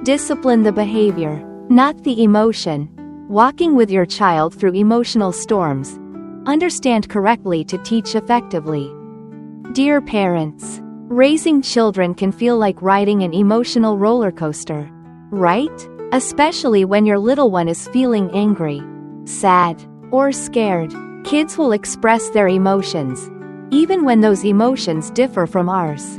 Discipline the behavior, not the emotion. Walking with your child through emotional storms. Understand correctly to teach effectively. Dear parents, raising children can feel like riding an emotional roller coaster, right? Especially when your little one is feeling angry, sad, or scared. Kids will express their emotions, even when those emotions differ from ours.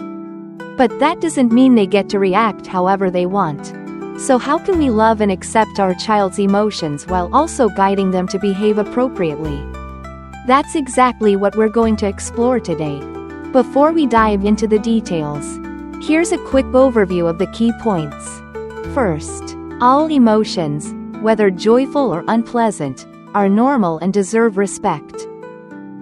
But that doesn't mean they get to react however they want. So how can we love and accept our child's emotions while also guiding them to behave appropriately? That's exactly what we're going to explore today. Before we dive into the details, here's a quick overview of the key points. First, all emotions, whether joyful or unpleasant, are normal and deserve respect.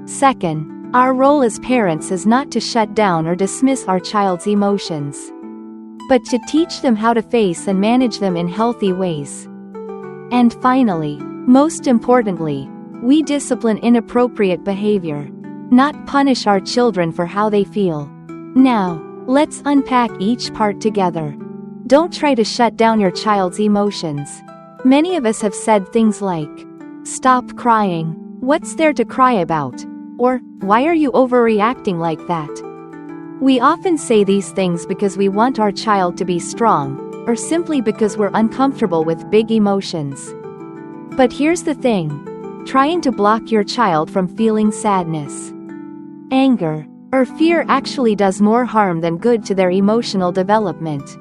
Second, our role as parents is not to shut down or dismiss our child's emotions, but to teach them how to face and manage them in healthy ways. And finally, most importantly, we discipline inappropriate behavior, not punish our children for how they feel. Now, let's unpack each part together. Don't try to shut down your child's emotions. Many of us have said things like, "Stop crying, what's there to cry about?" Or, "Why are you overreacting like that?" We often say these things because we want our child to be strong, or simply because we're uncomfortable with big emotions. But here's the thing: trying to block your child from feeling sadness, anger, or fear actually does more harm than good to their emotional development.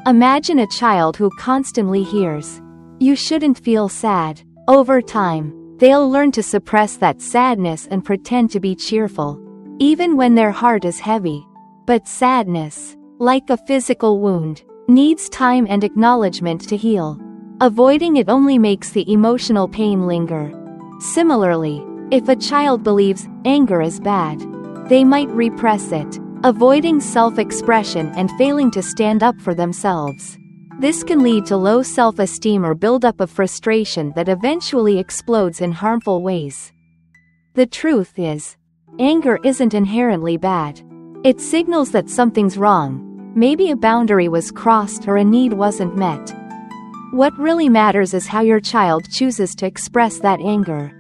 Imagine a child who constantly hears, "You shouldn't feel sad." Over time, they'll learn to suppress that sadness and pretend to be cheerful, even when their heart is heavy. But sadness, like a physical wound, needs time and acknowledgement to heal. Avoiding it only makes the emotional pain linger. Similarly, if a child believes anger is bad, they might repress it, avoiding self-expression and failing to stand up for themselves. This can lead to low self-esteem or buildup of frustration that eventually explodes in harmful ways. The truth is, anger isn't inherently bad. It signals that something's wrong. Maybe a boundary was crossed or a need wasn't met. What really matters is how your child chooses to express that anger.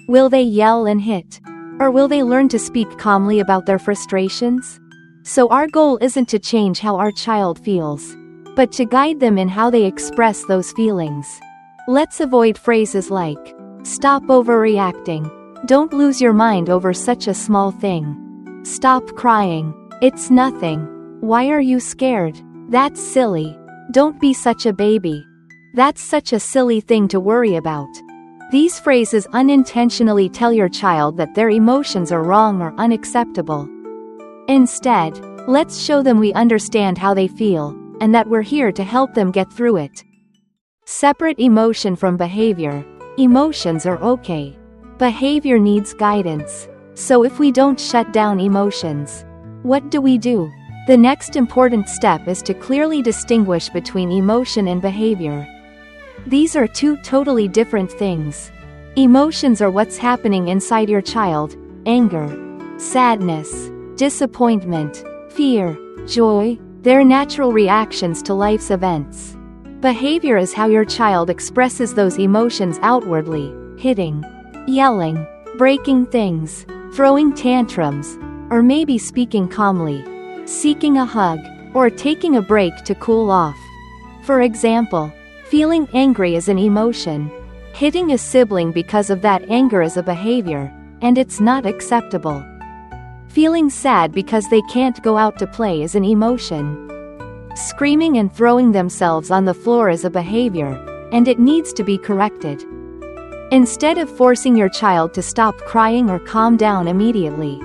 Will they yell and hit? Or will they learn to speak calmly about their frustrations? So our goal isn't to change how our child feels, but to guide them in how they express those feelings. Let's avoid phrases like, "Stop overreacting," "Don't lose your mind over such a small thing," "Stop crying, it's nothing," "Why are you scared?" "That's silly," "Don't be such a baby," "That's such a silly thing to worry about." These phrases unintentionally tell your child that their emotions are wrong or unacceptable. Instead, let's show them we understand how they feel, and that we're here to help them get through it. Separate emotion from behavior. Emotions are okay. Behavior needs guidance. So if we don't shut down emotions, what do? The next important step is to clearly distinguish between emotion and behavior. These are two totally different things. Emotions are what's happening inside your child: anger, sadness, disappointment, fear, joy. They're natural reactions to life's events. Behavior is how your child expresses those emotions outwardly: hitting, yelling, breaking things, throwing tantrums, or maybe speaking calmly, seeking a hug, or taking a break to cool off. For example, feeling angry is an emotion. Hitting a sibling because of that anger is a behavior, and it's not acceptable. Feeling sad because they can't go out to play is an emotion. Screaming and throwing themselves on the floor is a behavior, and it needs to be corrected. Instead of forcing your child to stop crying or calm down immediately,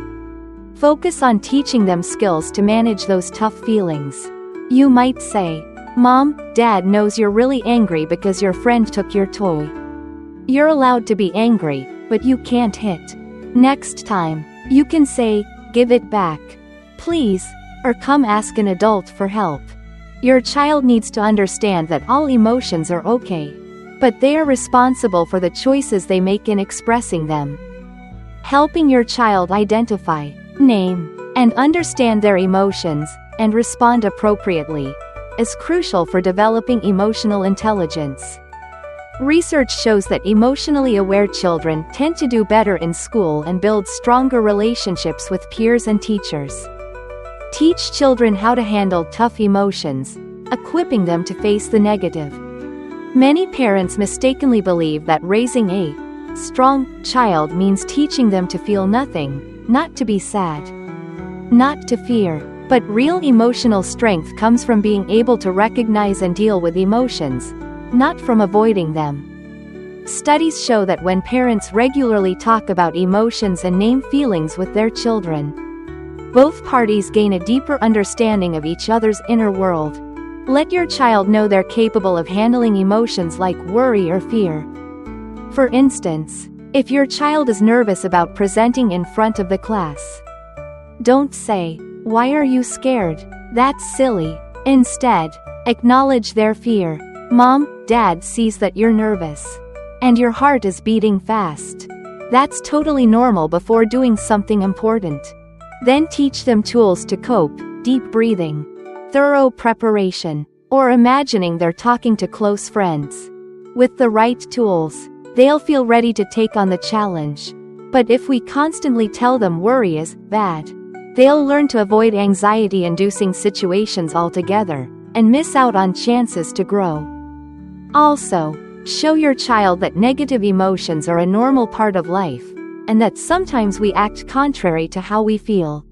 focus on teaching them skills to manage those tough feelings. You might say, "Mom, Dad knows you're really angry because your friend took your toy. You're allowed to be angry, but you can't hit. Next time, you can say, 'Give it back, please,' or 'Come ask an adult for help.'" Your child needs to understand that all emotions are okay, but they are responsible for the choices they make in expressing them. Helping your child identify, name, and understand their emotions, and respond appropriately, is crucial for developing emotional intelligence. Research shows that emotionally aware children tend to do better in school and build stronger relationships with peers and teachers. Teach children how to handle tough emotions, equipping them to face the negative. Many parents mistakenly believe that raising a strong child means teaching them to feel nothing, not to be sad, not to fear. But real emotional strength comes from being able to recognize and deal with emotions, not from avoiding them. Studies show that when parents regularly talk about emotions and name feelings with their children, both parties gain a deeper understanding of each other's inner world. Let your child know they're capable of handling emotions like worry or fear. For instance, if your child is nervous about presenting in front of the class, don't say, "Why are you scared? That's silly." Instead, acknowledge their fear. "Mom, Dad sees that you're nervous. And your heart is beating fast. That's totally normal," before doing something important. Then teach them tools to cope: deep breathing, thorough preparation, or imagining they're talking to close friends. With the right tools, they'll feel ready to take on the challenge. But if we constantly tell them worry is bad, they'll learn to avoid anxiety-inducing situations altogether, and miss out on chances to grow. Also, show your child that negative emotions are a normal part of life, and that sometimes we act contrary to how we feel.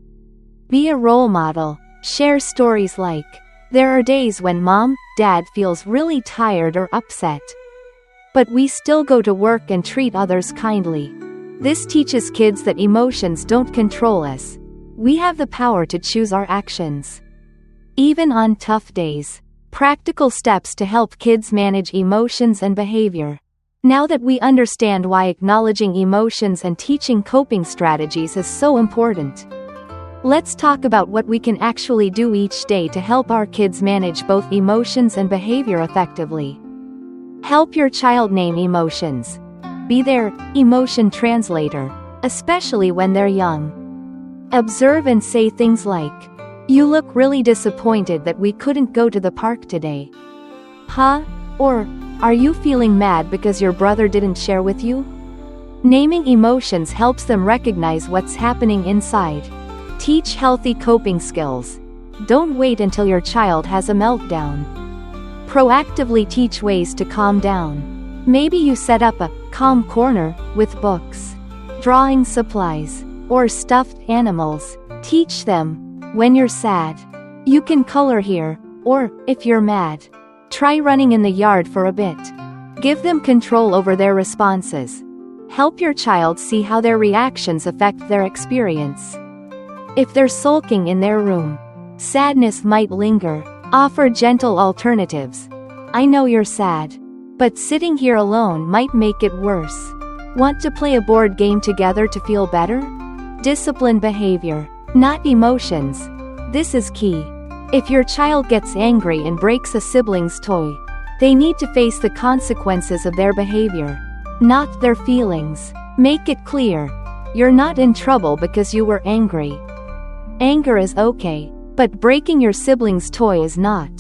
Be a role model. Share stories like, "There are days when Mom, Dad feels really tired or upset, but we still go to work and treat others kindly." This teaches kids that emotions don't control us. We have the power to choose our actions. Even on tough days, practical steps to help kids manage emotions and behavior. Now that we understand why acknowledging emotions and teaching coping strategies is so important, let's talk about what we can actually do each day to help our kids manage both emotions and behavior effectively. Help your child name emotions. Be their emotion translator, especially when they're young. Observe and say things like, "You look really disappointed that we couldn't go to the park today." Huh? Or, "Are you feeling mad because your brother didn't share with you?" Naming emotions helps them recognize what's happening inside. Teach healthy coping skills. Don't wait until your child has a meltdown. Proactively teach ways to calm down. Maybe you set up a calm corner with books, drawing supplies, or stuffed animals. Teach them, when you're sad, you can color here, or, if you're mad, try running in the yard for a bit. Give them control over their responses. Help your child see how their reactions affect their experience. If they're sulking in their room, sadness might linger. Offer gentle alternatives. "I know you're sad, but sitting here alone might make it worse. Want to play a board game together to feel better?" Discipline behavior, not emotions. This is key. If your child gets angry and breaks a sibling's toy, they need to face the consequences of their behavior, not their feelings. Make it clear, you're not in trouble because you were angry. Anger is okay, but breaking your sibling's toy is not.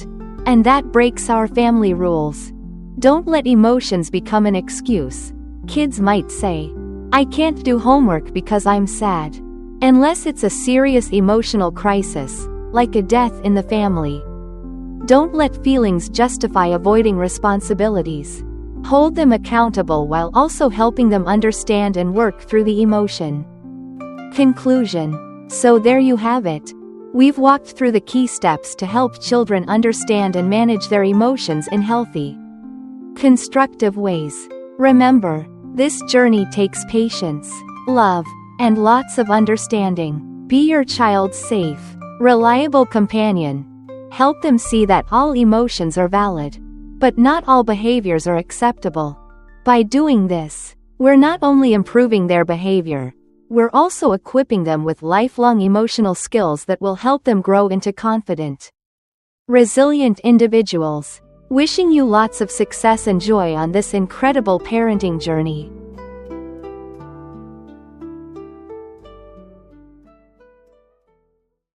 And that breaks our family rules. Don't let emotions become an excuse. Kids might say, "I can't do homework because I'm sad." Unless it's a serious emotional crisis, like a death in the family. Don't let feelings justify avoiding responsibilities. Hold them accountable while also helping them understand and work through the emotion. Conclusion. So there you have it. We've walked through the key steps to help children understand and manage their emotions in healthy, constructive ways. Remember, this journey takes patience, love, and lots of understanding. Be your child's safe, reliable companion. Help them see that all emotions are valid, but not all behaviors are acceptable. By doing this, we're not only improving their behavior, we're also equipping them with lifelong emotional skills that will help them grow into confident, resilient individuals. Wishing you lots of success and joy on this incredible parenting journey.